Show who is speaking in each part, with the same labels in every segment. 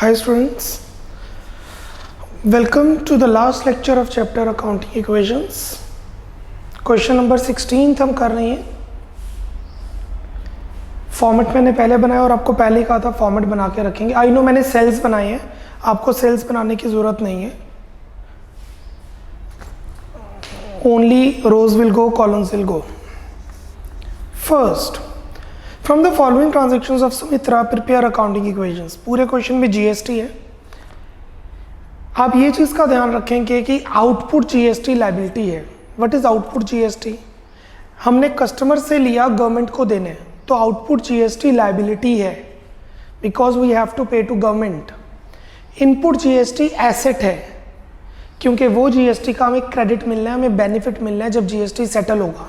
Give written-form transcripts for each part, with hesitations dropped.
Speaker 1: Hi students, welcome to the last lecture of chapter accounting equations. Question number 16 हम कर रहे हैं. Format मैंने पहले बनाया और आपको पहले ही कहा था फॉर्मेट बना के रखेंगे. आई नो मैंने सेल्स बनाए हैं, आपको सेल्स बनाने की ज़रूरत नहीं है. Only rows will go, columns will go. First, from the following transactions of Sumitra prepare accounting equations. पूरे क्वेश्चन में जीएसटी है. आप ये चीज़ का ध्यान रखेंगे कि आउटपुट जीएसटी लायबिलिटी है. What is output GST? हमने कस्टमर से लिया, गवर्नमेंट को देने, तो आउटपुट जीएसटी लायबिलिटी है because we have to pay to government. Input GST asset है क्योंकि वो जीएसटी का हमें क्रेडिट मिलना है, हमें बेनिफिट मिलना है जब जीएसटी सेटल होगा.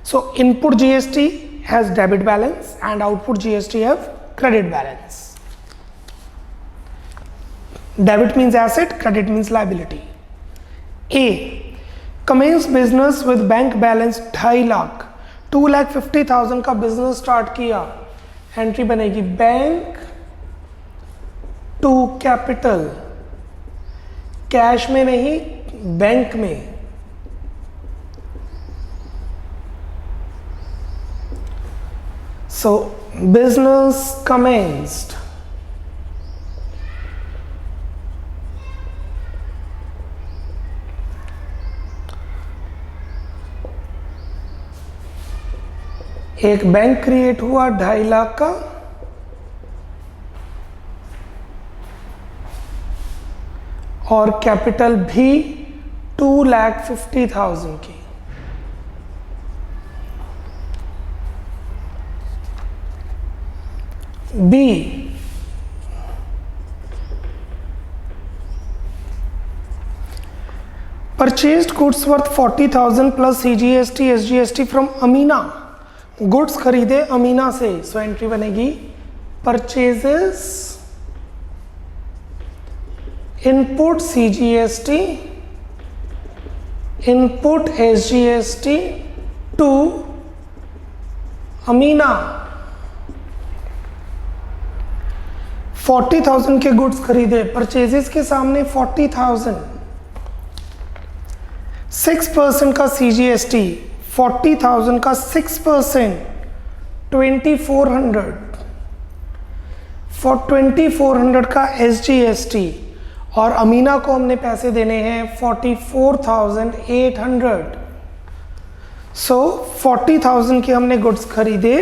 Speaker 1: सो input GST has debit balance and output GST have credit balance. Debit means asset, credit means liability. A, commence business with bank balance 2.5 lakh, 2,50,000 का बिजनेस स्टार्ट किया. एंट्री बनेगी बैंक टू कैपिटल, कैश में नहीं bank में. So business commenced. एक bank create हुआ 2.5 लाख का, और कैपिटल भी 2,50,000 की. B, purchased goods worth 40,000 plus CGST SGST from Amina. Goods खरीदे अमीना से. सो एंट्री बनेगी purchases input CGST input SGST to Amina. 40,000 के गुड्स खरीदे, परचेजेस के सामने 40,000, 6% का CGST, 40,000 का 6%, 2,400, फॉर 2,400 का SGST, और अमीना को हमने पैसे देने हैं 44,800. सो 40,000 के हमने गुड्स खरीदे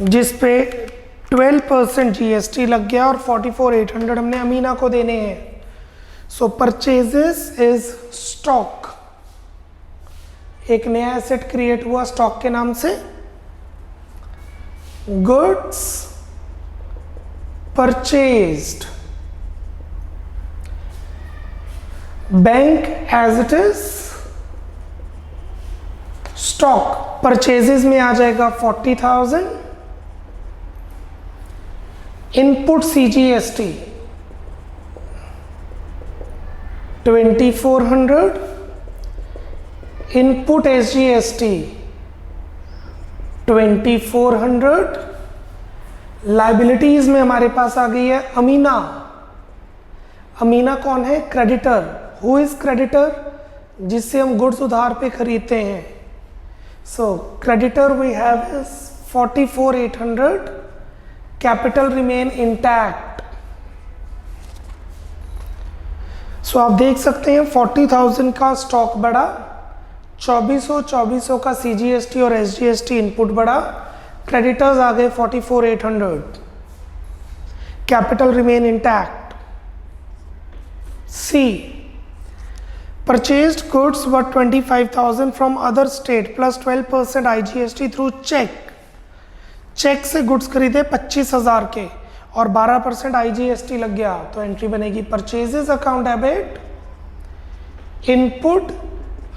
Speaker 1: जिस पे 12% GST लग गया और 44,800 हमने अमीना को देने हैं. So purchases is stock. एक नया एसेट क्रिएट हुआ स्टॉक के नाम से. Goods purchased, bank as it is, stock purchases में आ जाएगा 40,000. Input CGST 2,400, input SGST 2,400. Liabilities में हमारे पास आ गई है अमीना. अमीना कौन है? क्रेडिटर. Who is creditor? जिससे हम गुड्स उधार पे खरीदते हैं. So creditor we have is 44,800. Capital remain intact. So आप देख सकते हैं 40,000 का स्टॉक बढ़ा, 2,400 का CGST और SGST इनपुट बढ़ा, क्रेडिटर्स आ गए 44,800, capital remain intact. C, purchased goods worth 25,000 from other state plus 12% IGST through cheque. Cheque से गुड्स खरीदे 25,000 के और 12% IGST लग गया. तो एंट्री बनेगी purchases account debit, input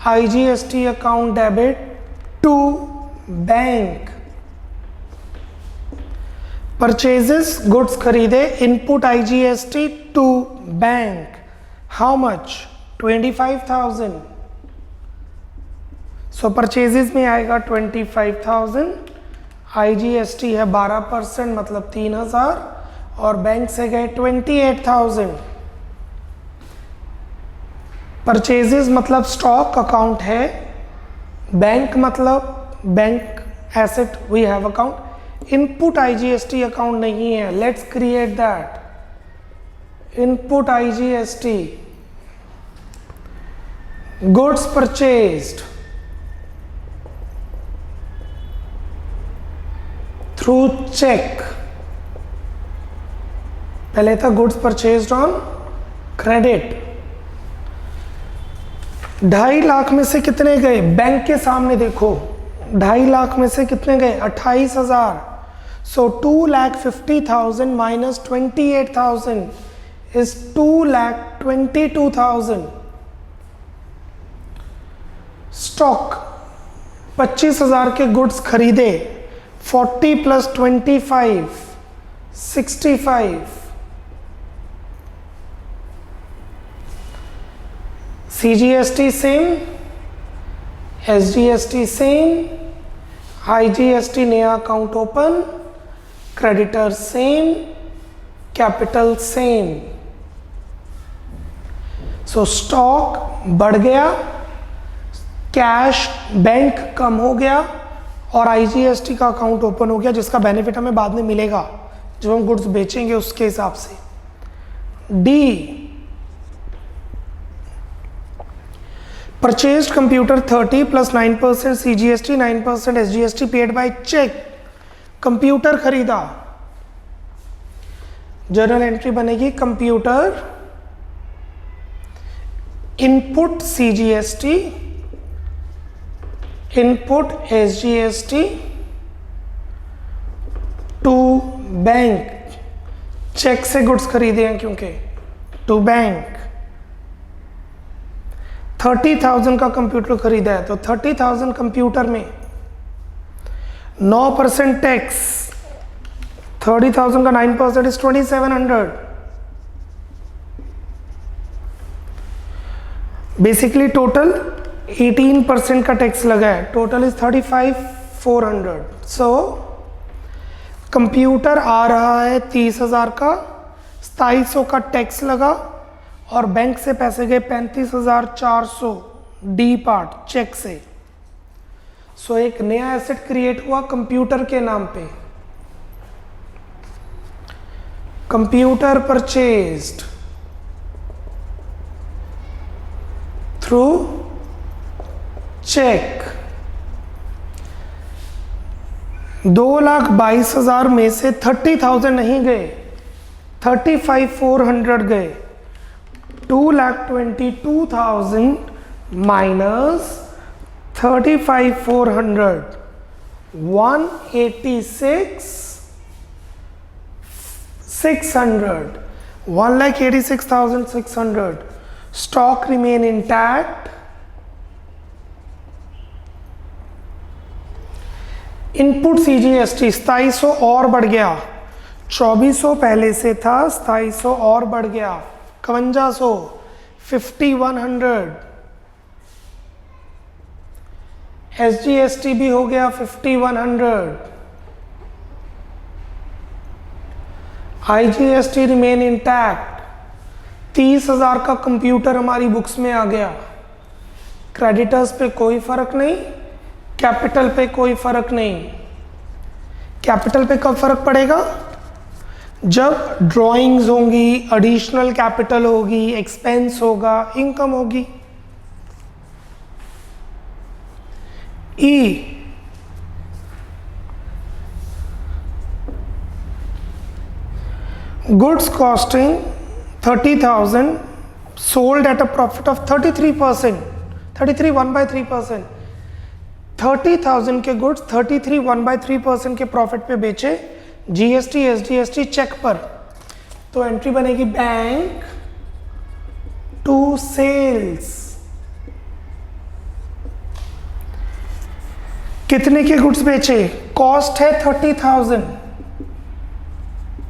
Speaker 1: IGST account debit to bank. Purchases goods खरीदे, input IGST to bank. How much? 25,000. So purchases में आएगा 25,000. IGST है 12% मतलब 3,000 और बैंक से गए 28,000। परचेजेस मतलब स्टॉक अकाउंट है, बैंक मतलब bank asset we have account. Input IGST account नहीं है, let's create that. Input IGST, goods purchased through cheque. पहले था goods purchased on credit. 2.5 lakh में से कितने गए? बैंक के सामने देखो, 2.5 लाख में से कितने गए? 28,000। सो 2,50,000 माइनस 28,000 इज 2,22,000। स्टॉक 25,000 के गुड्स खरीदे, 40 plus 25 65। CGST same, SGST same, IGST नया account open, creditor same, capital same. सो स्टॉक बढ़ गया, कैश बैंक कम हो गया और IGST का अकाउंट ओपन हो गया, जिसका बेनिफिट हमें बाद में मिलेगा जब हम गुड्स बेचेंगे उसके हिसाब से। D, purchased computer 30 plus 9% CGST 9% SGST paid by cheque. Computer खरीदा, जर्नल एंट्री बनेगी computer input CGST input SGST to bank. Cheque से गुड्स खरीदे हैं क्योंकि टू बैंक। 30,000 का कंप्यूटर खरीदा है तो 30,000 कंप्यूटर में 9% टैक्स, 30,000 का 9% इज 2,700। बेसिकली टोटल 18% का टैक्स लगा है, टोटल इज 35,400। सो कंप्यूटर आ रहा है 30,000 का, 2700 का टैक्स लगा और बैंक से पैसे गए 35,400 डी पार्ट चेक से। सो एक नया एसेट क्रिएट हुआ कंप्यूटर के नाम पे, कंप्यूटर परचेज्ड थ्रू चेक। 2,22,000 में से 30,000 नहीं गए, 35,400 गए। 2,22,000 minus 35,400 186,600 1,86,600। Stock remain intact. Input CGST 2700 और बढ़ गया, 2400 पहले से था, 2700 और बढ़ गया 5100 5,100। SGST भी हो गया 5,100। IGST remain intact. 30,000 का कंप्यूटर हमारी बुक्स में आ गया। क्रेडिटर्स पे कोई फर्क नहीं, कैपिटल पे कोई फर्क नहीं। कैपिटल पे कब फर्क पड़ेगा? जब ड्राइंग्स होंगी, एडिशनल कैपिटल होगी, एक्सपेंस होगा, इनकम होगी। ई, goods costing 30,000 sold at a profit of 33%, 33 1/3%। 30,000 के गुड्स 33 1/3% के प्रॉफिट पे बेचे, GST SGST चेक पर। तो एंट्री बनेगी बैंक टू सेल्स। कितने के गुड्स बेचे? कॉस्ट है 30,000,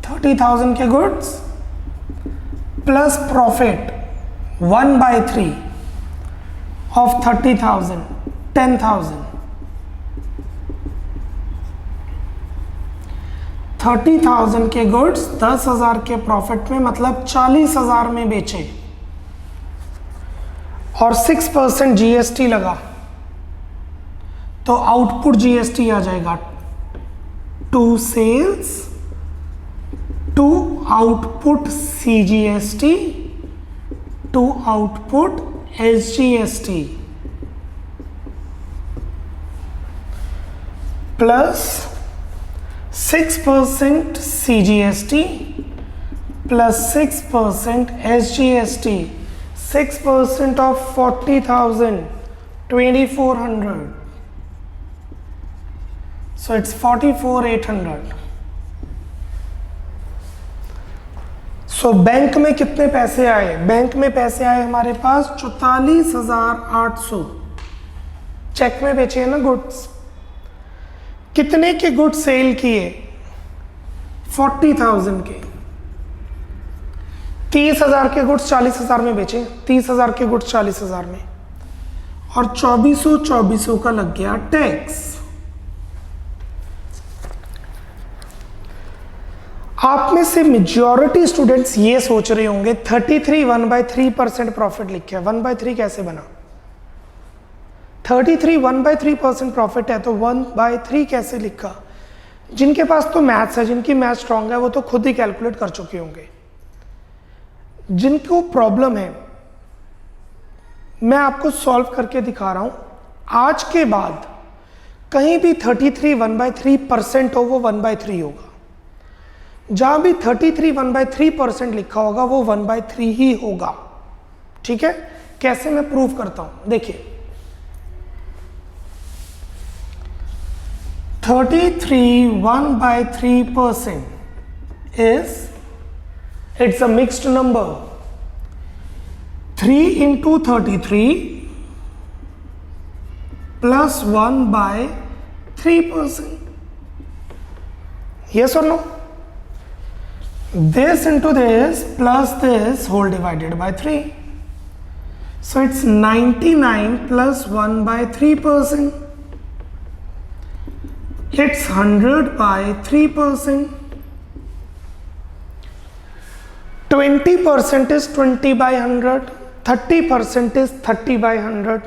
Speaker 1: 30,000 के गुड्स प्लस प्रॉफिट 1/3 ऑफ 30,000 10,000। 30,000 के गुड्स 10,000 के प्रॉफिट में, मतलब 40,000 में बेचे और 6% जीएसटी लगा, तो आउटपुट जीएसटी आ जाएगा to sales to output CGST to output SGST plus 6% सीजीएसटी प्लस 6% एसजीएसटी. 6% of 40,000, 2,400. So it's 44,800. So bank में कितने पैसे आए? बैंक में पैसे आए हमारे पास 44,800. चेक में बेचे हैं ना गुड्स. कितने के गुड्स सेल किए? 40,000 के. 30,000 के गुड्स 40,000 में बेचे. 30,000 के गुड्स 40,000 में, और 2400 का लग गया टैक्स. आप में से मेजॉरिटी स्टूडेंट्स ये सोच रहे होंगे 33 1/3% प्रॉफिट लिखे. 1/3 कैसे बना? 33 1/3% प्रॉफिट है, तो 1/3 कैसे लिखा? जिनके पास तो मैथ्स है, जिनकी मैथ स्ट्रांग है, वो तो खुद ही कैलकुलेट कर चुके होंगे. जिनको प्रॉब्लम है, मैं आपको सॉल्व करके दिखा रहा हूं. आज के बाद कहीं भी 33 1/3% हो, वो 1/3 होगा. जहां भी 33 1/3% लिखा होगा, वो 1/3 ही होगा. ठीक है? कैसे मैं प्रूव करता हूं, देखिए. 33 1/3% is, it's a mixed number. 3 into 33 plus 1/3%. Yes or no? This into this plus this whole divided by 3. So it's 99 plus 1/3%. It's 100/3%. 20% is 20/100. 30% is 30/100.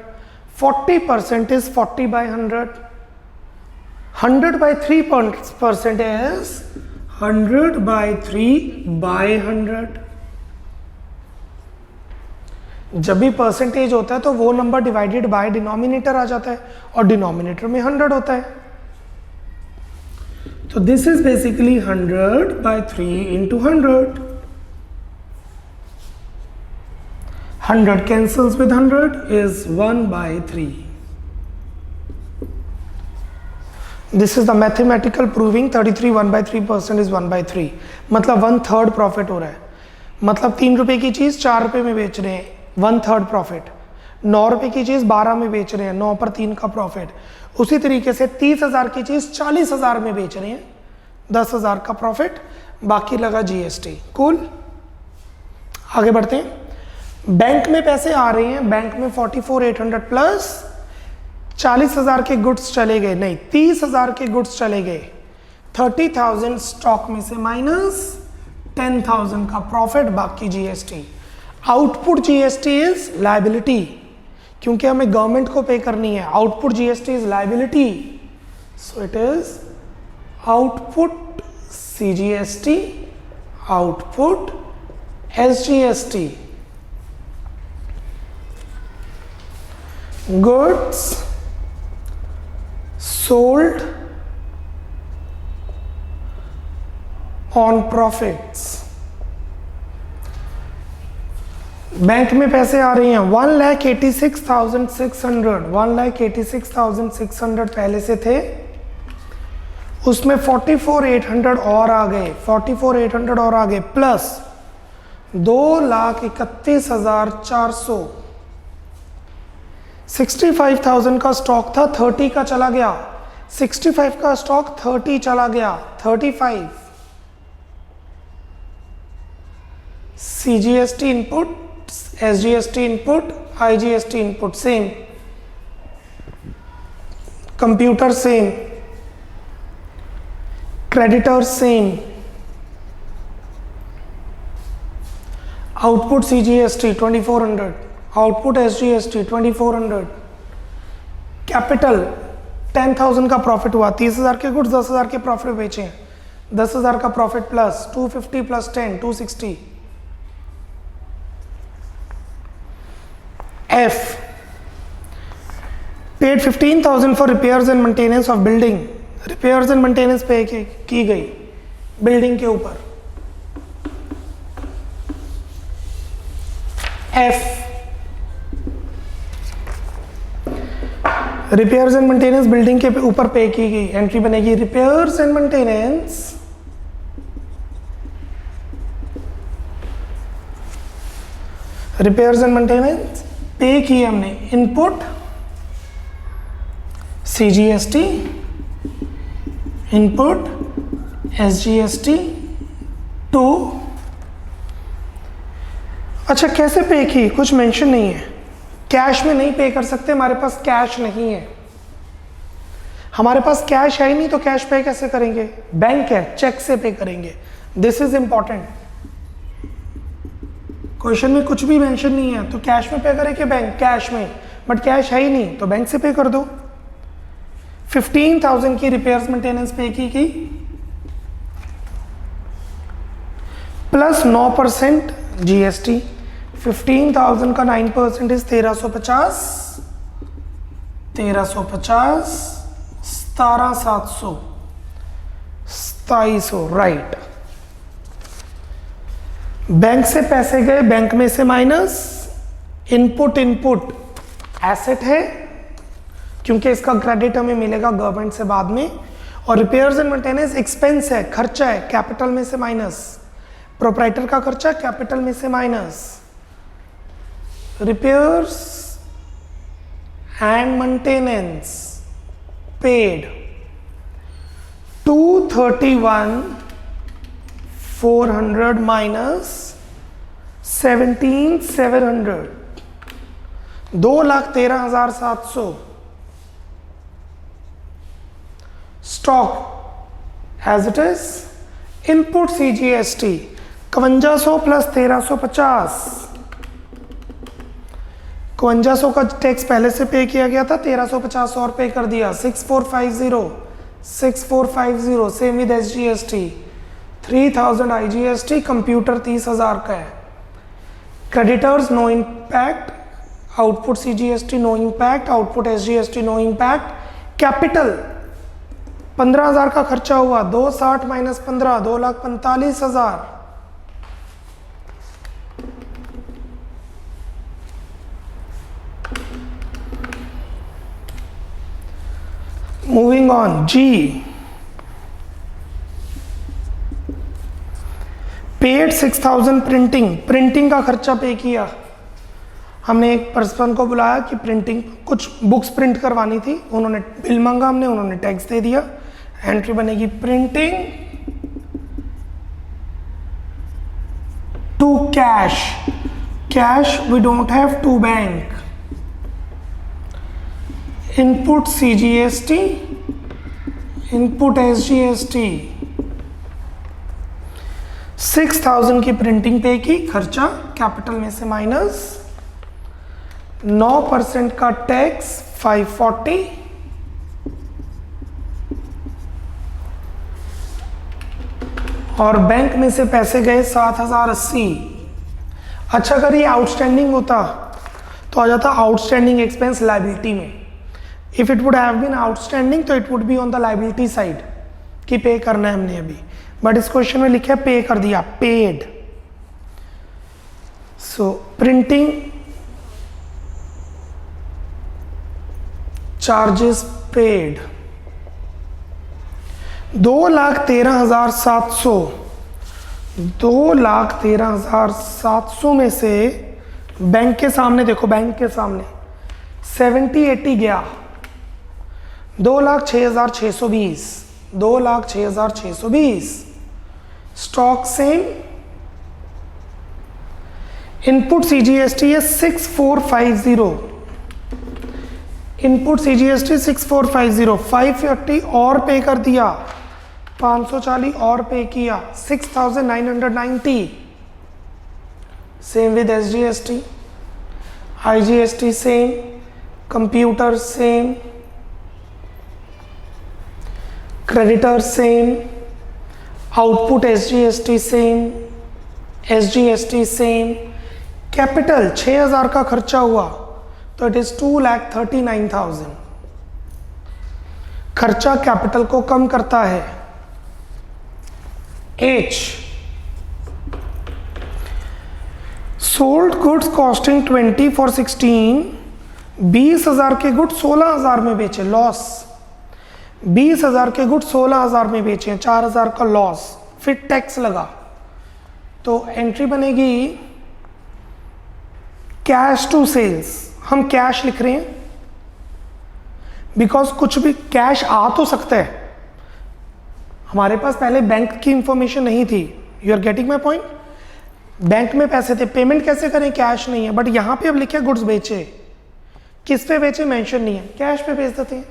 Speaker 1: 40% is 40/100. 100/3% is 100/3/100. जब भी परसेंटेज होता है तो वो नंबर डिवाइडेड बाय डिनोमिनेटर आ जाता है, और denominator में 100 होता है. तो this is basically 100/3 into 100. 100 cancels with 100 is 1/3. This is the mathematical proving 33 1/3% is 1/3. मतलब 1/3 प्रॉफिट हो रहा है. मतलब 3 रुपए की चीज 4 रुपए में बेच रहे हैं, 1/3 प्रॉफिट. 9 रुपए की चीज 12 में बेच रहे हैं, 9 पर 3 का प्रॉफिट. उसी तरीके से 30,000 की चीज 40,000 में बेच रहे हैं, 10,000 का प्रॉफिट, बाकी लगा जीएसटी. कूल. आगे बढ़ते हैं. बैंक में पैसे आ रहे हैं. बैंक में 44,800 प्लस 40,000 के गुड्स चले गए, नहीं 30,000 के गुड्स चले गए. 30,000 स्टॉक में से माइनस 10,000 का प्रॉफिट, बाकी GST. Output GST is liability, क्योंकि हमें गवर्नमेंट को पे करनी है. Output GST is liability, so it is output CGST, output SGST. Goods sold on profits. Bank में पैसे आ रहे हैं 1,86,600. 1,86,600 पहले से थे, उसमें 44,800 और आ गए. 44,800 और आ गए, प्लस 2,31,400. 65,000 का स्टॉक था, 30 का चला गया. 65 का स्टॉक 30 चला गया, 35. CGST input, SGST input, IGST input same, computer same. Creditors same, output CGST 2400, output SGST 2400, capital 10,000 का प्रॉफिट हुआ, 30,000 के गुड्स 10,000 के प्रॉफिट बेचे हैं, 10,000 का profit plus 250 plus 10 260। F paid 15,000 for repairs and maintenance of building, repairs and maintenance pay की गई building के ऊपर। F repairs and maintenance building के ऊपर पे की गई, एंट्री बनेगी रिपेयर्स एंड मेंटेनेंस पे की हमने input CGST, input SGST to, अच्छा कैसे पे की कुछ मेंशन नहीं है, कैश में नहीं पे कर सकते, हमारे पास कैश नहीं है, हमारे पास कैश है ही नहीं तो कैश पे कैसे करेंगे, बैंक है चेक से पे करेंगे। दिस इज इंपॉर्टेंट, क्वेश्चन में कुछ भी मेंशन नहीं है तो कैश में पे करें कि बैंक, कैश में, बट कैश है ही नहीं तो बैंक से पे कर दो। 15,000 की रिपेयर्स मेंटेनेंस पे की गई प्लस 9% GST, 15,000 का 9% इज 1350, 17,700, 2700, राइट। बैंक से पैसे गए, बैंक में से माइनस, इनपुट एसेट है क्योंकि इसका क्रेडिट हमें मिलेगा गवर्नमेंट से बाद में, और रिपेयर्स एंड मेंटेनेंस एक्सपेंस है, खर्चा है, कैपिटल में से माइनस, प्रोप्राइटर का खर्चा कैपिटल में से माइनस, repairs and maintenance paid 231,400 minus 17,700, 2,13,700। Stock as it is, input CGST 5100 plus 1350, 5100 का टैक्स पहले से पे किया गया था, 1350 और पे कर दिया, 6450 same with SGST, 3000 IGST, computer 30,000 का है, creditors no impact, output CGST no impact, output SGST no impact, capital 15,000 का खर्चा हुआ, 260 minus 15 2,45,000, moving on. G paid 6,000 printing का खर्चा पे किया, हमने एक पर्सन को बुलाया कि प्रिंटिंग कुछ बुक्स प्रिंट करवानी थी, उन्होंने बिल मांगा, हमने उन्होंने टैक्स दे दिया, एंट्री बनेगी printing to cash we don't have to bank, input CGST, input SGST, 6,000 की प्रिंटिंग पे की, खर्चा कैपिटल में से माइनस, 9% का टैक्स 540, और बैंक में से पैसे गए 7,080। अच्छा अगर ये आउटस्टैंडिंग होता तो आ जाता आउटस्टैंडिंग एक्सपेंस लायबिलिटी में, if it would have been outstanding तो it would be on the liability side कि पे करना है हमने अभी, बट इस क्वेश्चन में लिखा है पे कर दिया, पेड। सो प्रिंटिंग चार्जेस पेड 2,13,700, 2,13,700 में से बैंक के सामने देखो, बैंक के सामने 70-80 गया, 2,06,620, 2,06,620। स्टॉक सेम, इनपुट CGST है 6450, इनपुट CGST 6450, 540 और पे कर दिया, 540 और पे किया 6990। Same with SGST, IGST same, computer same, creditor same, output SGST same, SGST same. Capital 6000 का खर्चा हुआ तो इट इज 2,39,000। खर्चा कैपिटल को कम करता है। H, sold goods costing 20 for 16, 20,000 के गुड 16,000 में बेचे, लॉस। 20,000 के गुड 16,000 में बेचे, 4,000 का लॉस। फिर टैक्स लगा तो एंट्री बनेगी कैश टू सेल्स। हम कैश लिख रहे हैं बिकॉज कुछ भी कैश आ तो सकता है, हमारे पास पहले बैंक की इंफॉर्मेशन नहीं थी। You are getting my point. Bank में पैसे थे, पेमेंट कैसे करें, कैश नहीं है। बट यहां पे अब लिखे गुड्स बेचे, किस पे बेचे मेंशन नहीं है, कैश पे बेच देते हैं।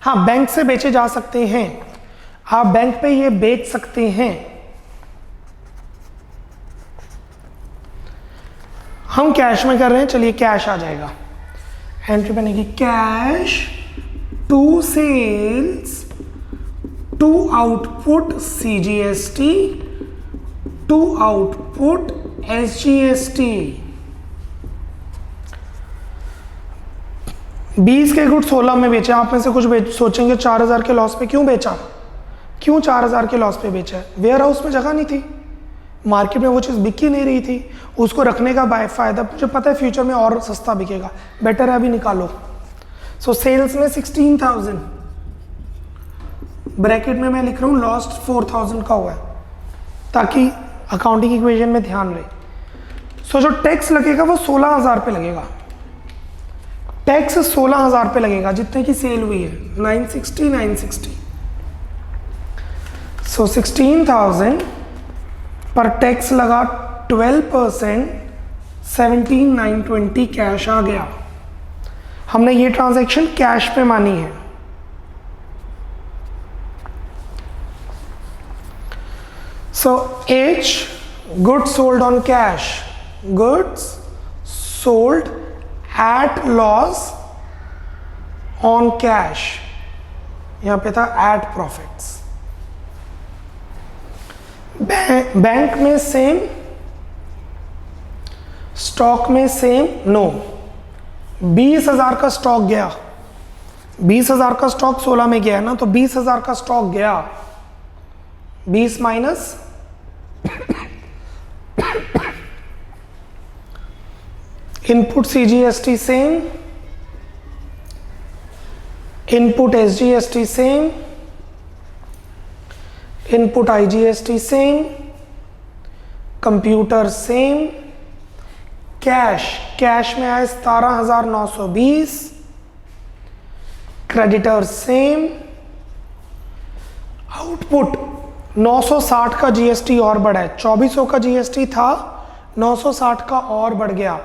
Speaker 1: हाँ, बैंक से बेचे जा सकते हैं, आप बैंक पे ये बेच सकते हैं। हम कैश में कर रहे हैं, चलिए कैश आ जाएगा। एंट्री बनेगी cash to sales to output CGST to output SGST। 20 के गुड 16 में बेचे। आप में से कुछ सोचेंगे 4,000 के लॉस पे क्यों बेचा, क्यों 4,000 के लॉस पे बेचा है? वेयर हाउस में जगह नहीं थी, मार्केट में वो चीज़ बिक ही नहीं रही थी, उसको रखने का फायदा मुझे पता है फ्यूचर में और सस्ता बिकेगा, बेटर है अभी निकालो। सो सेल्स में 16,000, ब्रैकेट में मैं लिख रहा हूँ लॉस्ट 4,000 का हुआ है ताकि अकाउंटिंग इक्वेशन में ध्यान रहे। सो जो टैक्स लगेगा वो 16,000 पे लगेगा, टैक्स 16,000 पे लगेगा जितने की सेल हुई है, 960। सो 16,000 पर टैक्स लगा 12%, 17,920 कैश आ गया। हमने ये ट्रांजैक्शन कैश पे मानी है। सो H, goods sold on cash, goods sold at loss on cash, यहां पे था एट प्रॉफिट्स। बैंक में सेम, स्टॉक में सेम, नो। 20,000 का स्टॉक गया, 20,000 का स्टॉक 16 में गया ना, तो 20,000 का स्टॉक गया, 20 minus input CGST same, input SGST same, input IGST same, computer same, cash में आए 17,920, क्रेडिटर सेम, आउटपुट 960 का GST और बढ़ा है, 2400 का GST था, 960 का और बढ़ गया,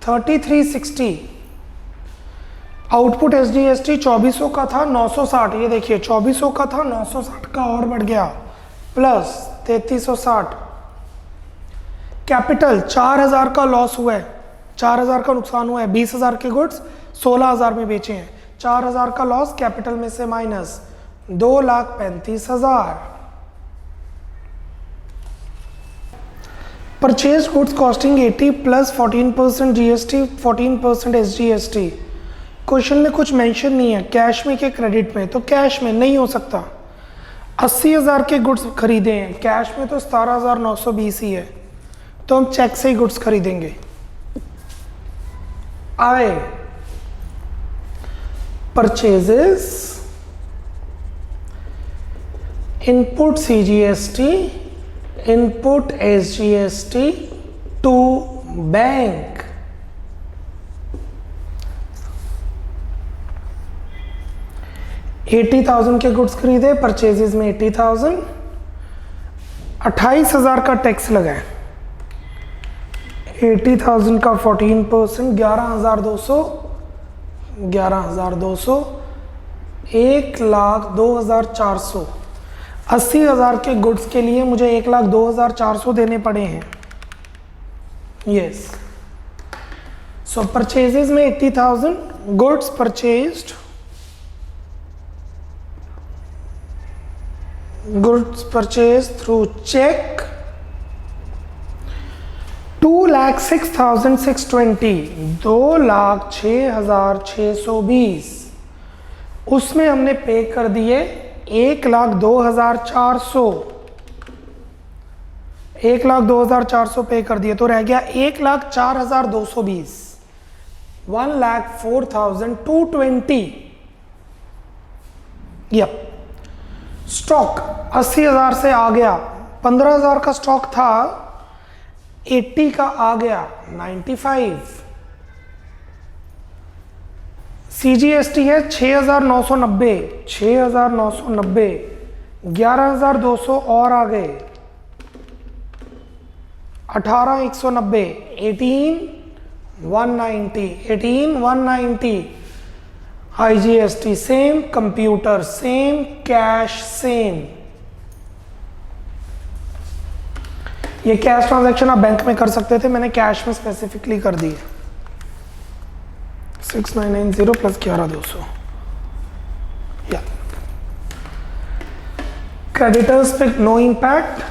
Speaker 1: 3360। आउटपुट SGST 2400 का था, 960, ये देखिए 2400 का था, 960 का और बढ़ गया, प्लस 3360। कैपिटल 4,000 का लॉस हुआ है, 4,000 का नुकसान हुआ है, 20,000 के गुड्स 16,000 में बेचे हैं, 4,000 का लॉस, कैपिटल में से minus 2,35,000। Purchase goods costing 80 plus 14% GST, 14% SGST। Question में कुछ मेंशन नहीं है कैश में के क्रेडिट में, तो कैश में नहीं हो सकता। 80,000 के गुड्स खरीदे हैं, कैश में तो 17,920 ही है, तो हम चेक से ही गुड्स खरीदेंगे। आए purchases, input CGST, input SGST to bank. $80,000 के गुड्स खरीदे, परचेजेस में 80,000, 28,000 का टैक्स लगा है, 80,000 का 14%, 11,200, 1,02,400, 80,000 के गुड्स के लिए मुझे 1,02,400 देने पड़े हैं। यस, सो परचेजेस में 80,000, goods purchased, goods purchase through cheque 2,06,620, 2,06,620, उसमें हमने पे कर दिए 1,02,400, 1,02,400 पे कर दिए, तो रह गया 1,04,220, 1,04,220। यप, स्टॉक 80,000 से आ गया, 15,000 का स्टॉक था, 80 का आ गया 95। CGST है 6,990, 6,990, 11,200 और आ गए, 18,190, 18,190, 18,190। IGST same, computer same, cash same. ये कैश ट्रांजैक्शन आप बैंक में कर सकते थे, मैंने कैश में स्पेसिफिकली कर दी है। 6,990 प्लस 11,200। या क्रेडिटर्स पे नो इम्पैक्ट,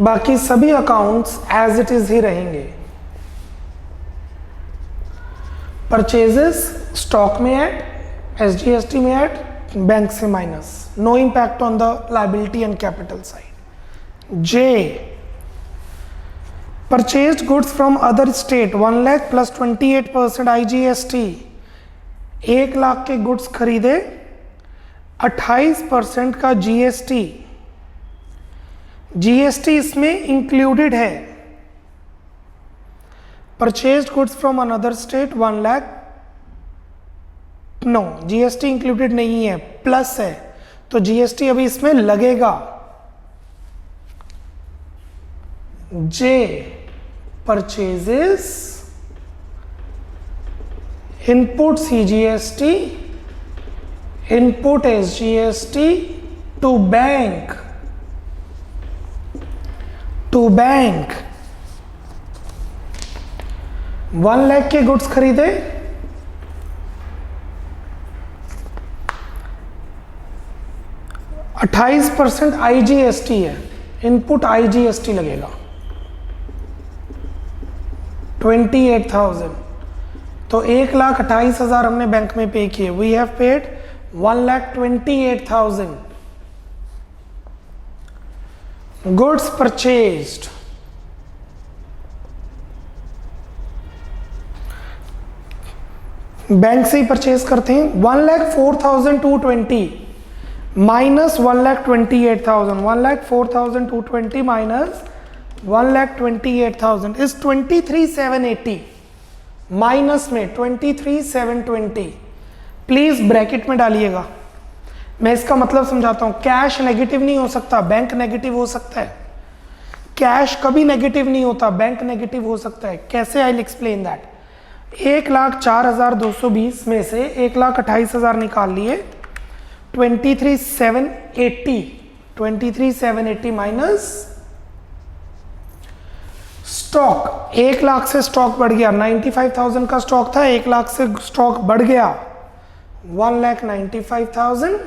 Speaker 1: बाकी सभी अकाउंट्स एज इट इज ही रहेंगे। परचेजेस स्टॉक में ऐड, SGST में ऐड, बैंक से minus, no impact on the liability and capital side. J, purchased goods from other state 1 lakh plus 28% IGST, 1 lakh के गुड्स खरीदे, 28% का GST, GST इसमें इंक्लूडेड है। Purchased goods from another state 1 lakh, no GST included नहीं है, plus है, तो GST अभी इसमें लगेगा। J, purchases, input CGST, input SGST to bank, to bank। 1 lakh के गुड्स खरीदे, 28% IGST है, इनपुट IGST लगेगा 28,000, तो 1,28,000 हमने बैंक में पे किए। We have paid 1,28,000। Goods purchased, bank से ही परचेज करते हैं, 1,04,220 माइनस 1,28,000, 1,04,220 माइनस 1,28,000 इज 23,780, माइनस में 23,720। प्लीज ब्रैकेट में डालिएगा, मैं इसका मतलब समझाता हूं। कैश नेगेटिव नहीं हो सकता, बैंक नेगेटिव हो सकता है। कैश कभी नेगेटिव नहीं होता, बैंक नेगेटिव हो सकता है। कैसे? I will explain that. 1,04,220 में से 1,28,000 निकाल लिए, 23,780 माइनस स्टॉक। 1 लाख से स्टॉक बढ़ गया, 95,000 का स्टॉक था, 1 लाख से स्टॉक बढ़ गया 1,95,000।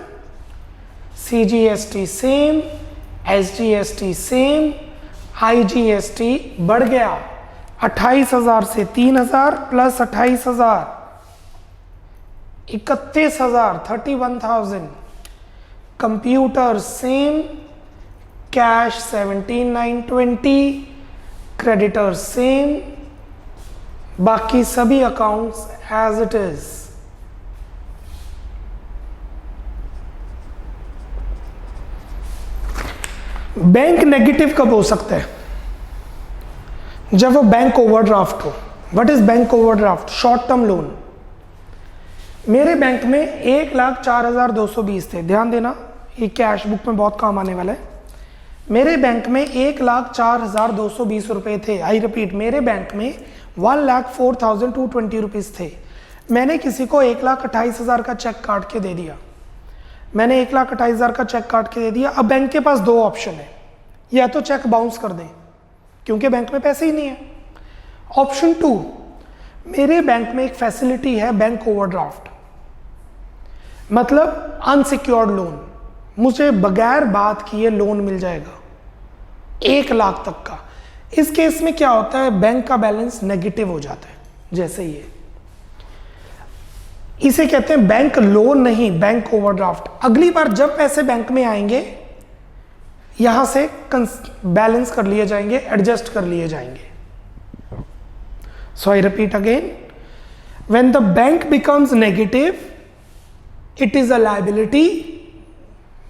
Speaker 1: CGST same, SGST same, IGST बढ़ गया 28,000 से 3,000 plus 28,000 31,000 31,000। Computer same, cash 17,920, creditor same, बाकी सभी accounts as it is. Bank negative कब हो सकता है? जब वो बैंक ओवरड्राफ्ट हो। What is bank overdraft? Short term loan. मेरे बैंक में 1,04,220 थे, ध्यान देना, ये कैश बुक में बहुत काम आने वाला है। मेरे बैंक में 1,04,220 रुपए थे। आई रिपीट, मेरे बैंक में 1,04,220 रुपीज थे। मैंने किसी को 1,28,000 का चेक काट के दे दिया, मैंने 1,28,000 का चेक काट के दे दिया। अब बैंक के पास दो ऑप्शन है, या तो चेक बाउंस कर दें क्योंकि बैंक में पैसे ही नहीं है। ऑप्शन 2, मेरे बैंक में एक फैसिलिटी है बैंक ओवरड्राफ्ट, मतलब अनसिक्योर्ड लोन, मुझे बगैर बात किए लोन मिल जाएगा 1 लाख तक का। इस केस में क्या होता है, बैंक का बैलेंस नेगेटिव हो जाता है। जैसे ये, इसे कहते हैं बैंक लोन नहीं, बैंक ओवरड्राफ्ट। अगली बार जब पैसे बैंक में आएंगे यहां से बैलेंस कर लिए जाएंगे, एडजस्ट कर लिए जाएंगे। So I repeat again, when the bank becomes negative, it is a liability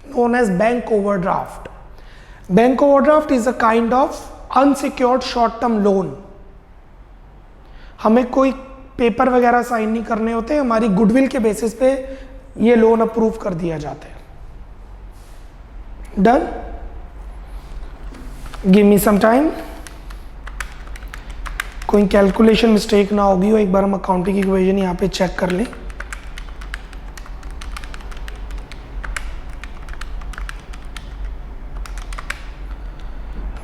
Speaker 1: known as bank overdraft. Bank overdraft is a kind of unsecured short term loan. हमें कोई पेपर वगैरह साइन नहीं करने होते, हमारी गुडविल के बेसिस पे ये लोन अप्रूव कर दिया जाता है। Done? Give me some time, कोई कैलकुलेशन मिस्टेक ना होगी हो, एक बार हम अकाउंटिंग इक्वेशन यहाँ पे चेक कर लें।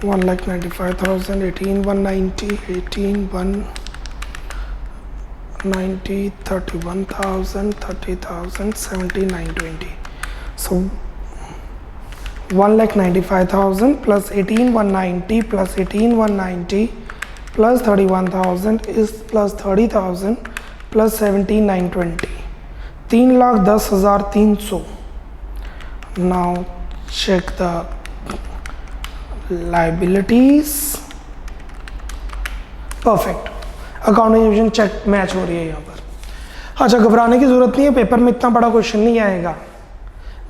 Speaker 1: One lakh 95,000, 18,190, 18,190, 31,000, 30,000, 79,20. So 1,95,000 plus 18,190 plus 18,190 plus 31,000 is plus 30,000 plus 17,920. 3,10,300. Now check the liabilities. Perfect, accounting division check match हो रही है यहाँ पर। अच्छा, घबराने की जरूरत नहीं है, पेपर में इतना बड़ा क्वेश्चन नहीं आएगा।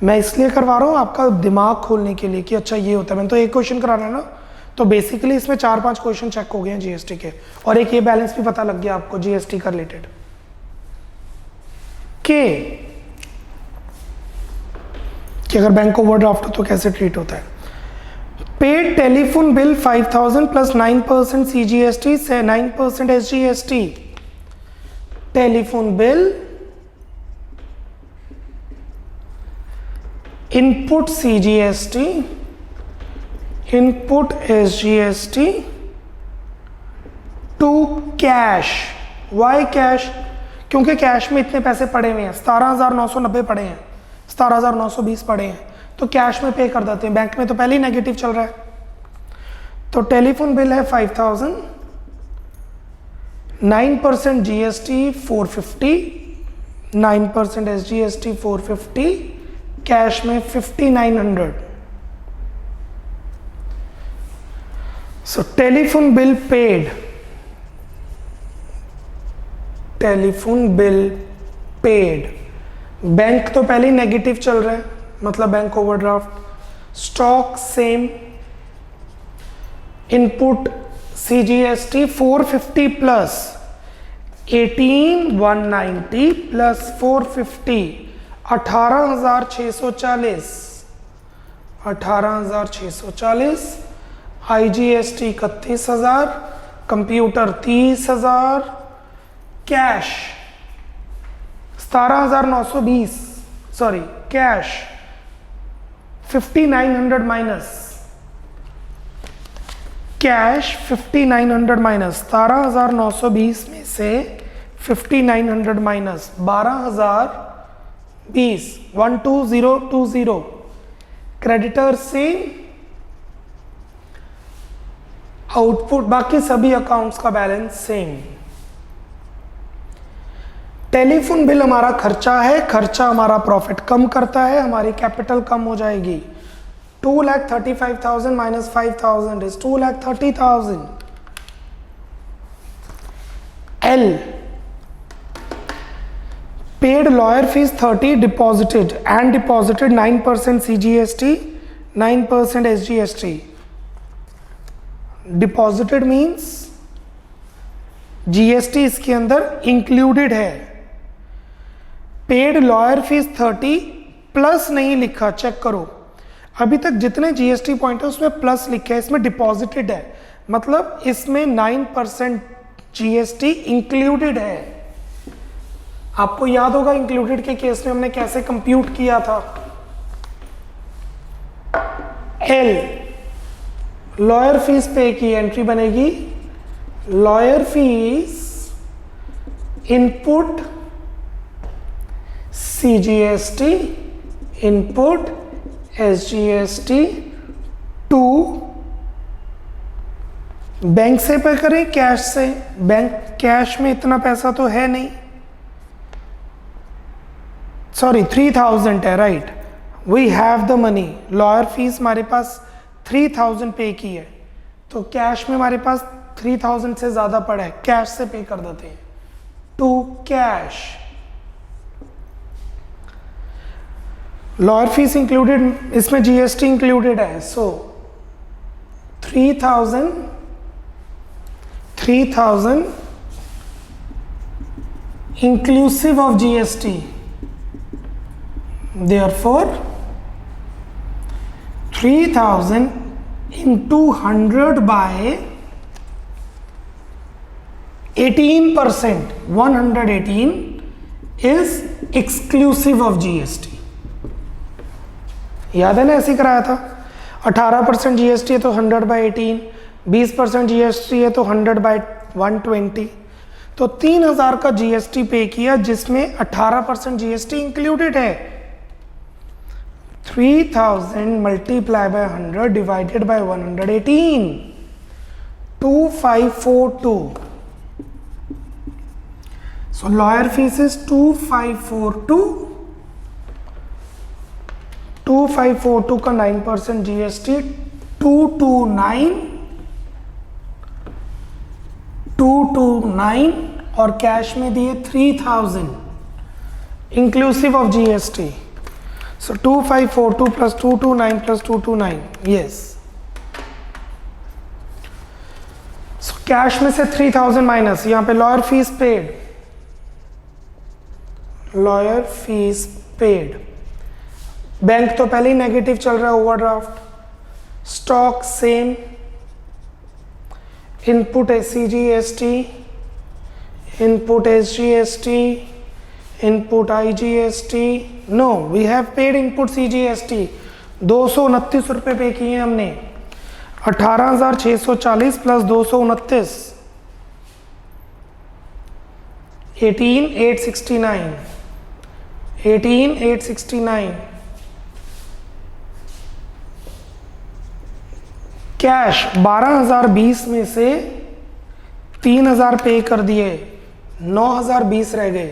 Speaker 1: मैं इसलिए करवा रहा हूँ आपका दिमाग खोलने के लिए कि अच्छा ये होता है। मैंने तो एक क्वेश्चन कराना है ना, तो बेसिकली इसमें 4-5 क्वेश्चन चेक हो गए हैं जीएसटी के, और एक ये बैलेंस भी पता लग गया आपको जीएसटी का रिलेटेड कि अगर बैंक ओवरड्राफ्ट हो तो कैसे ट्रीट होता है। Paid telephone bill 5,000 plus 9% CGST से 9% SGST। Telephone bill, input CGST, input SGST to cash. Why cash? क्योंकि कैश में इतने पैसे पड़े हुए हैं, 17,990 पड़े हैं, 17,920 पड़े हैं, तो कैश में पे कर देते हैं। बैंक में तो पहले ही नेगेटिव चल रहा है। तो टेलीफोन बिल है 5,000, 9% GST 450, 9% SGST 450, कैश में 5,900। सो telephone bill paid, telephone bill paid, bank तो पहले ही नेगेटिव चल रहा है, मतलब bank overdraft. Stock same, input CGST 450 plus 18,190 plus 450 18,640, 18,640, IGST 31,000, computer 30,000, cash 17,920, sorry cash 5,900 minus, cash 5,900 minus 17,920 में से 5,900 माइनस 12,020, 12020। क्रेडिटर से आउटपुट, बाकी सभी अकाउंट्स का बैलेंस सेम। टेलीफोन बिल हमारा खर्चा है, खर्चा हमारा प्रॉफिट कम करता है, हमारी कैपिटल कम हो जाएगी। 2,35,000 minus 5,000 is 2,30,000। L, paid lawyer fees 30 deposited and deposited 9% CGST, 9% SGST. Deposited means GST इसके अंदर इंक्लूडेड है। पेड लॉयर फीस 30 प्लस नहीं लिखा, चेक करो अभी तक जितने जीएसटी पॉइंट है उसमें प्लस लिखा है, इसमें डिपॉजिटेड है, मतलब इसमें 9% जीएसटी इंक्लूडेड है। आपको याद होगा इंक्लूडेड के केस में हमने कैसे कंप्यूट किया था। एल लॉयर फीस पे की एंट्री बनेगी lawyer fees input CGST input SGST to bank से पे करें कैश से, बैंक कैश में इतना पैसा तो है नहीं, सॉरी 3000 है, right, we have the money, lawyer fees हमारे पास 3000 पे की है, तो कैश में हमारे पास 3000 से ज़्यादा पड़ा है, कैश से पे कर देते हैं to cash. Lawyer fees included, इसमें जीएसटी इंक्लूडेड है, so 3000 inclusive of GST, therefore 3000 into 100 by 18%, 118 is exclusive of GST। याद है ना, ऐसे कराया था, 18% जीएसटी है तो 100 बाई 18, 20% जीएसटी है तो 100 बाई 120, तो 3000 का जीएसटी पे किया जिसमें 18% जीएसटी इंक्लूडेड है। 3000 multiply by 100 divided by 118, 2542, so lawyer fees is 2542 का 9% जीएसटी 229 और कैश में दिए 3000 inclusive of GST, so 2542 plus 229 plus 229, yes, so cash में से 3000 माइनस, यहाँ पे lawyer fees paid, lawyer fees paid, bank तो पहले ही नेगेटिव चल रहा है, overdraft, stock same, input CGST, input SGST, input IGST, no we have paid input CGST 229 रुपये पे किए हैं हमने, 18,640 प्लस 229 18,869 कैश 12,020 में से 3,000 पे कर दिए, 9,020 रह गए,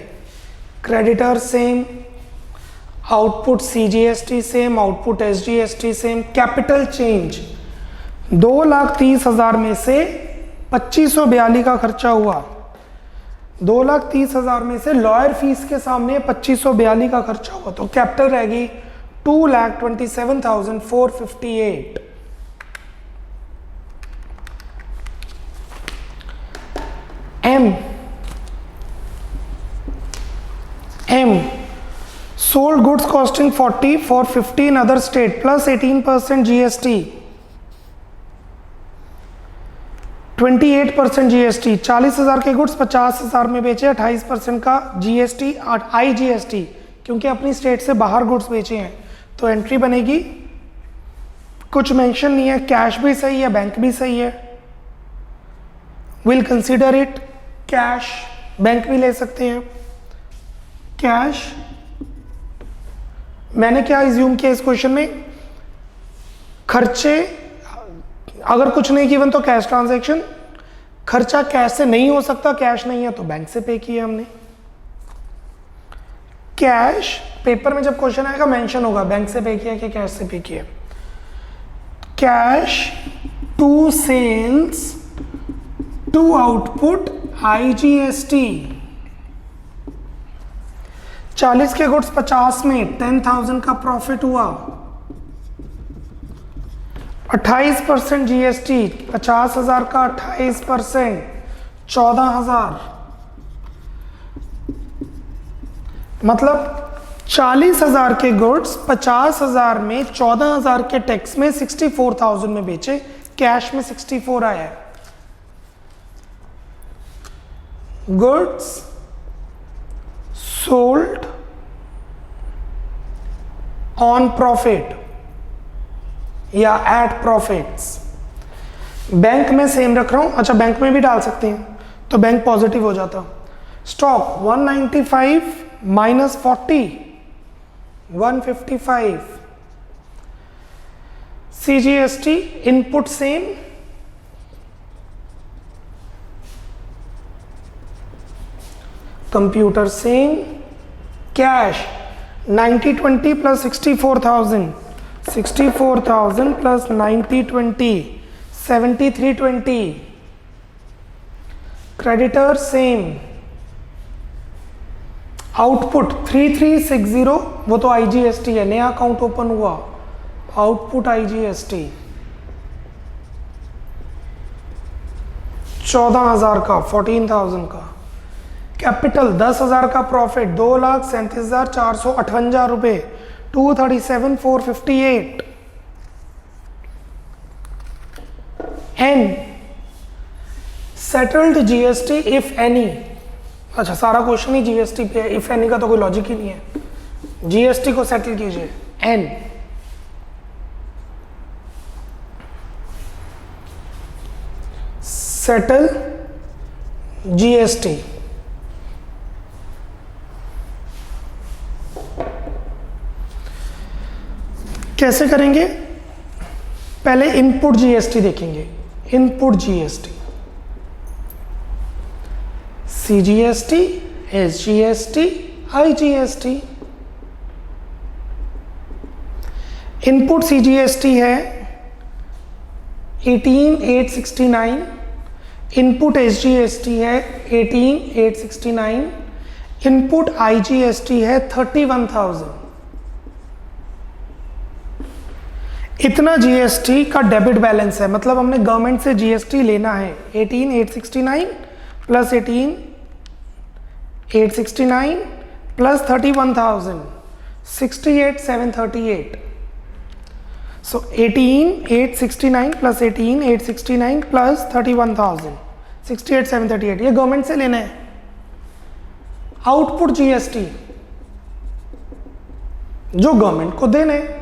Speaker 1: creditor same, output CGST same, output SGST same, capital change 2,30,000 में से 2542 का खर्चा हुआ, 2,30,000 में से लॉयर फीस के सामने 2542 का खर्चा हुआ, तो कैपिटल रहेगी 2,27,458। M sold goods costing 40 for 50 in other state plus 18% GST, 28% GST, 40,000 के गुड्स 50,000 में बेचे, 28% का GST IGST, क्योंकि अपनी स्टेट से बाहर गुड्स बेचे हैं, तो एंट्री बनेगी, कुछ मेंशन नहीं है, कैश भी सही है, बैंक भी सही है, will consider it cash, bank भी ले सकते हैं कैश। मैंने क्या इज्यूम किया इस क्वेश्चन में, खर्चे अगर कुछ नहीं गिवन तो कैश ट्रांजैक्शन, खर्चा कैश से नहीं हो सकता, कैश नहीं है तो बैंक से पे किया हमने। कैश पेपर में जब क्वेश्चन आएगा मेंशन होगा बैंक से पे किया कि कैश से पे किया। Cash to sales to output IGST, 40 के गुड्स 50 में 10,000 का प्रॉफिट हुआ, 28% जीएसटी, 50,000 का 28% 14,000, मतलब 40,000 के गुड्स 50,000 में 14,000 के टैक्स में 64,000 में बेचे, कैश में 64 आया है। गुड्स सोल्ड ऑन प्रॉफिट या एट प्रॉफिट्स। बैंक में सेम रख रहा हूं, अच्छा बैंक में भी डाल सकते हैं तो बैंक पॉजिटिव हो जाता। Stock 195 minus 40 155। CGST input same, computer same, cash 9020 plus 64,000 plus 9020 7320। Creditor same, output 3360, वो तो IGST है, नया अकाउंट ओपन हुआ, आउटपुट IGST 14,000 का 14,000 का। कैपिटल 10,000 का प्रॉफिट 2,37,458 रुपए 237,458। And settled GST if any. अच्छा सारा क्वेश्चन ही GST पे है, इफ एनी का तो कोई लॉजिक ही नहीं है। GST को सेटल कीजिए। एन सेटल GST। कैसे करेंगे? पहले इनपुट GST देखेंगे। Input GST CGST, SGST, IGST। Input CGST है 18,869, इनपुट SGST है 18,869, इनपुट IGST है 31,000। इतना GST का डेबिट बैलेंस है, मतलब हमने गवर्नमेंट से GST लेना है। 18,869 प्लस 18,869 प्लस 31,000 68,738। सो 18,869 प्लस 18,869 प्लस 31,000 68,738, ये गवर्नमेंट से लेना है। आउटपुट GST जो गवर्नमेंट को देना है।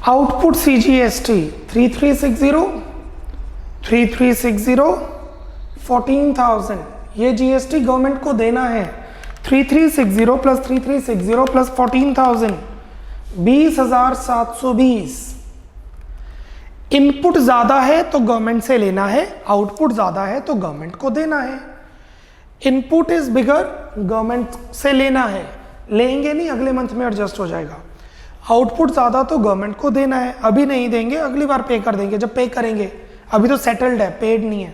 Speaker 1: आउटपुट CGST 3360 14,000, ये GST गवर्नमेंट को देना है। 3360 प्लस 3360 प्लस 14,000 20,720। इनपुट ज्यादा है तो गवर्नमेंट से लेना है, आउटपुट ज्यादा है तो गवर्नमेंट को देना है। इनपुट इज बिगर, गवर्नमेंट से लेना है, लेंगे नहीं, अगले मंथ में एडजस्ट हो जाएगा। आउटपुट ज्यादा तो गवर्नमेंट को देना है, अभी नहीं देंगे, अगली बार पे कर देंगे जब पे करेंगे, अभी तो सेटल्ड है, पेड नहीं है।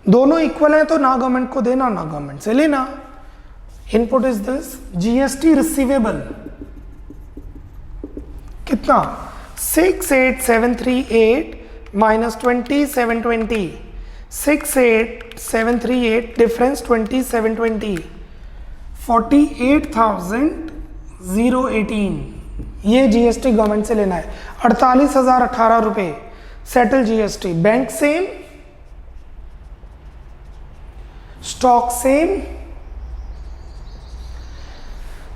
Speaker 1: दोनों इक्वल है तो ना गवर्नमेंट को देना ना गवर्नमेंट से लेना। Input is this. GST receivable कितना? 6,8,738 माइनस 20,720, 6,8,738 डिफरेंस 20,720 48,018। ये GST गवर्नमेंट से लेना है। 48,018 रुपए settle GST। Bank same, stock same,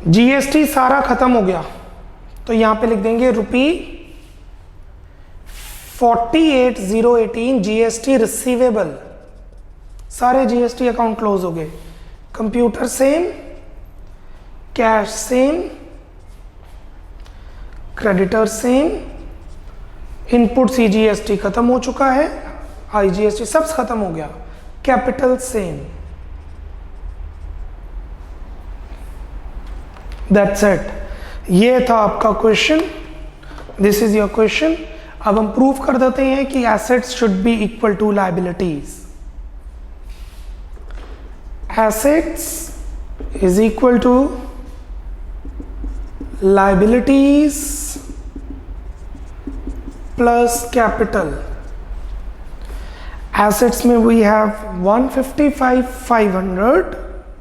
Speaker 1: GST सारा खत्म हो गया तो यहां पे लिख देंगे ₹48,018 GST रिसीवेबल। सारे GST अकाउंट क्लोज हो गए। Computer same, cash same, creditor same, input CGST खत्म हो चुका है, IGST सब खत्म हो गया। Capital same. That's it. ये था आपका question, this is your question. अब हम प्रूव कर देते हैं कि assets should be equal to liabilities. Assets is equal to liabilities plus capital. Assets में we have 155,500,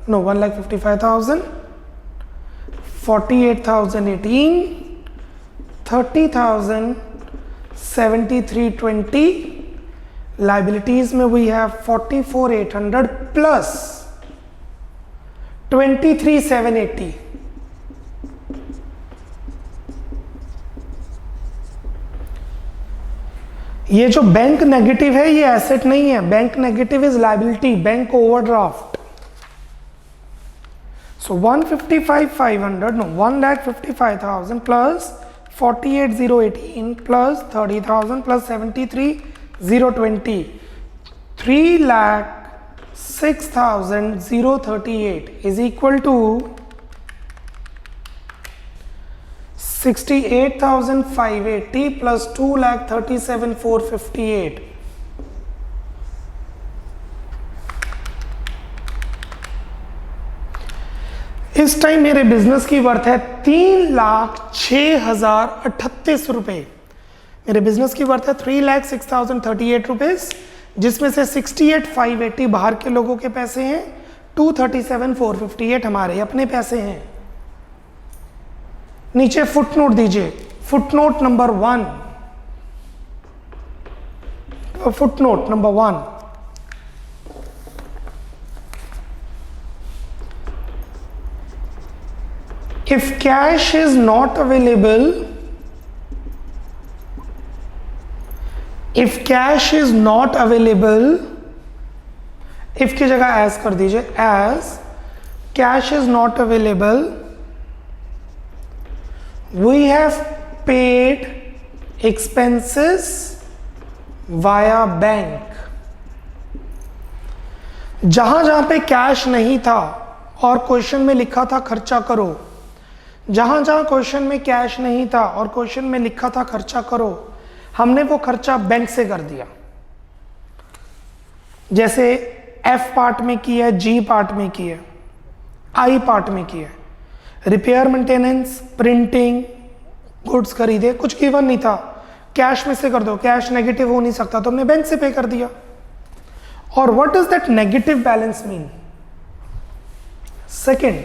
Speaker 1: no 1,55,000, 48,018, 30,000, 7320, लाइबिलिटीज में वी हैव 44,800 प्लस 23,780। ये जो बैंक नेगेटिव है ये एसेट नहीं है, bank negative is liability, bank overdraft. So 155,500 no 1,55,000 plus 48,018 plus 30,000 plus 73,020 3,06,038 is equal to 68,580 plus 2,37,458। इस time मेरे बिजनेस की वर्थ है 3,06,038 रुपए। मेरे बिजनेस की वर्थ है 3,06,038 रुपीज, जिसमें से 68,580 बाहर के लोगों के पैसे हैं, 237,458 हमारे अपने पैसे हैं। नीचे फुटनोट दीजिए, footnote number 1, footnote number 1, if cash is not available, if cash is not available, if की जगह as कर दीजिए, as cash is not available, we have paid expenses via bank। जहां जहां पे कैश नहीं था और क्वेश्चन में लिखा था खर्चा करो, जहां जहां क्वेश्चन में कैश नहीं था और क्वेश्चन में लिखा था खर्चा करो, हमने वो खर्चा बैंक से कर दिया। जैसे एफ पार्ट में की है, जी पार्ट में की है, आई पार्ट में की है। रिपेयर मेंटेनेंस, प्रिंटिंग, गुड्स खरीदे, कुछ गिवन नहीं था, कैश में से कर दो, कैश नेगेटिव हो नहीं सकता तो हमने बैंक से पे कर दिया। और what does that negative balance mean? Second,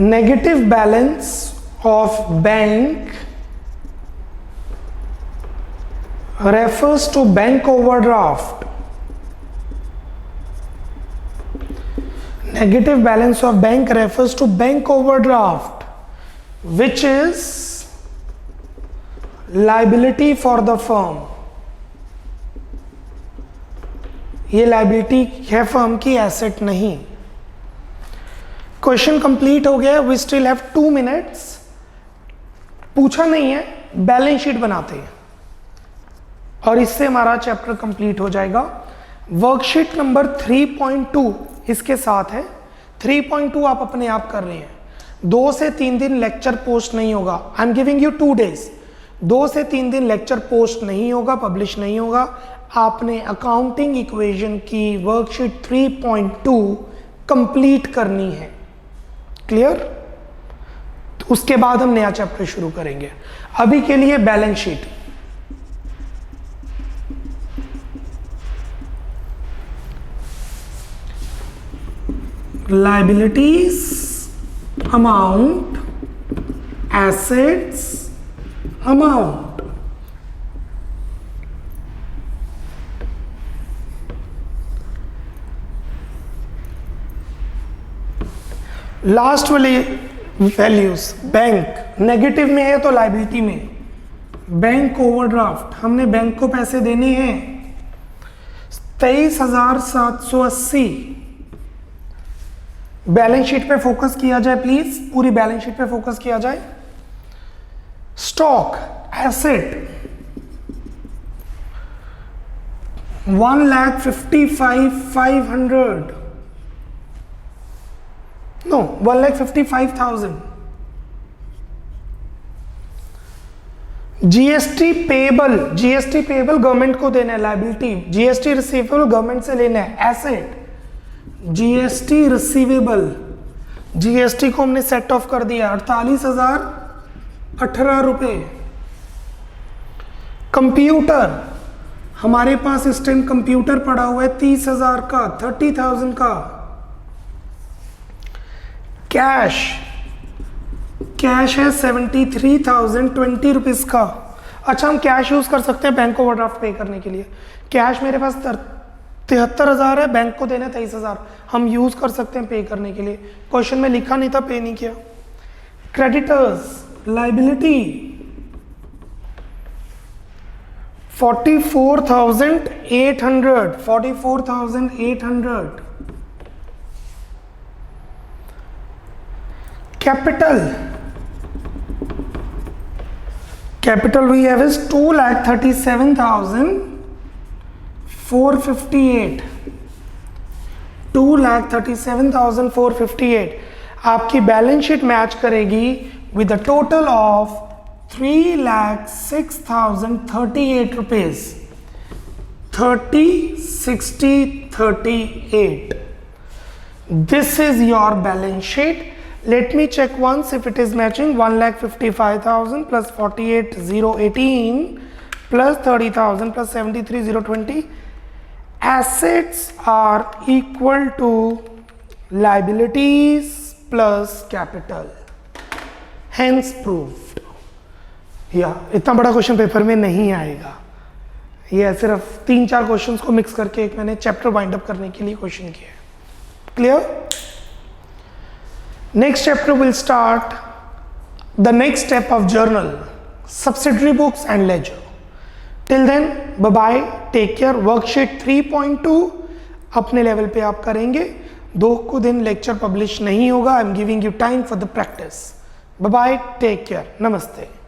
Speaker 1: negative balance of bank refers to bank overdraft। Negative balance of bank refers to bank overdraft, which is liability for the firm। ये liability है firm की, asset नहीं। Question complete हो गया। We still have 2 minutes। पूछा नहीं है, balance sheet बनाते हैं और इससे हमारा चैप्टर कंप्लीट हो जाएगा। वर्कशीट नंबर 3.2 इसके साथ है। 3.2 आप अपने आप कर रहे हैं। 2 से 3 दिन लेक्चर पोस्ट नहीं होगा। I am giving you 2 days। 2 से 3 दिन लेक्चर पोस्ट नहीं होगा, पब्लिश नहीं होगा। आपने अकाउंटिंग इक्वेशन की वर्कशीट 3.2 कंप्लीट करनी है। क्लियर? तो उसके बाद हम नया चैप्टर शुरू करेंगे। अभी के लिए balance sheet. liabilities amount, assets amount। Last वाली वैल्यूज, बैंक नेगेटिव में है तो लाइबिलिटी में, बैंक ओवरड्राफ्ट, हमने बैंक को पैसे देने हैं 23,780। बैलेंस शीट पे फोकस किया जाए प्लीज, पूरी बैलेंस शीट पे फोकस किया जाए। Stock asset 1,55,500 no 1,55,000। GST payable, GST payable government को देना है, लाइबिलिटी। जीएसटी रिसीवेबल गवर्नमेंट से लेना है, एसेट। जीएसटी रिसीवेबल, जीएसटी को हमने सेट ऑफ कर दिया 48,018 रुपए। कंप्यूटर, हमारे पास इस टाइम कंप्यूटर पड़ा हुआ है 30,000 का, 30,000 का। कैश, कैश है 73,020 रुपीज का। अच्छा, हम कैश यूज़ कर सकते हैं बैंक ओवरड्राफ्ट पे करने के लिए। कैश मेरे पास 73,000 है, बैंक को देना 23,000, हम यूज़ कर सकते हैं पे करने के लिए। क्वेश्चन में लिखा नहीं था, पे नहीं किया। Creditors liability 44,800 capital we have is 2,37,458 2,37,458। आपकी बैलेंस शीट मैच करेगी with a total of 3,06,038 rupees, 30, 60, 38. This is your balance sheet. Let me check once if it is matching. 1,55,000 plus 48,018 plus 30,000 plus 73,020. Assets are equal to liabilities plus capital. Hence proved. या इतना बड़ा question paper में नहीं आएगा। ये सिर्फ 3-4 questions को mix करके एक मैंने चैप्टर वाइंड अप करने के लिए क्वेश्चन किया है। Clear? Next chapter will start the next step of journal, subsidiary books and ledger. Till then bye bye, take care. Worksheet 3.2 अपने लेवल पे आप करेंगे। 2 दिन लेक्चर पब्लिश नहीं होगा। I am giving you time for the practice. Bye bye, take care, नमस्ते।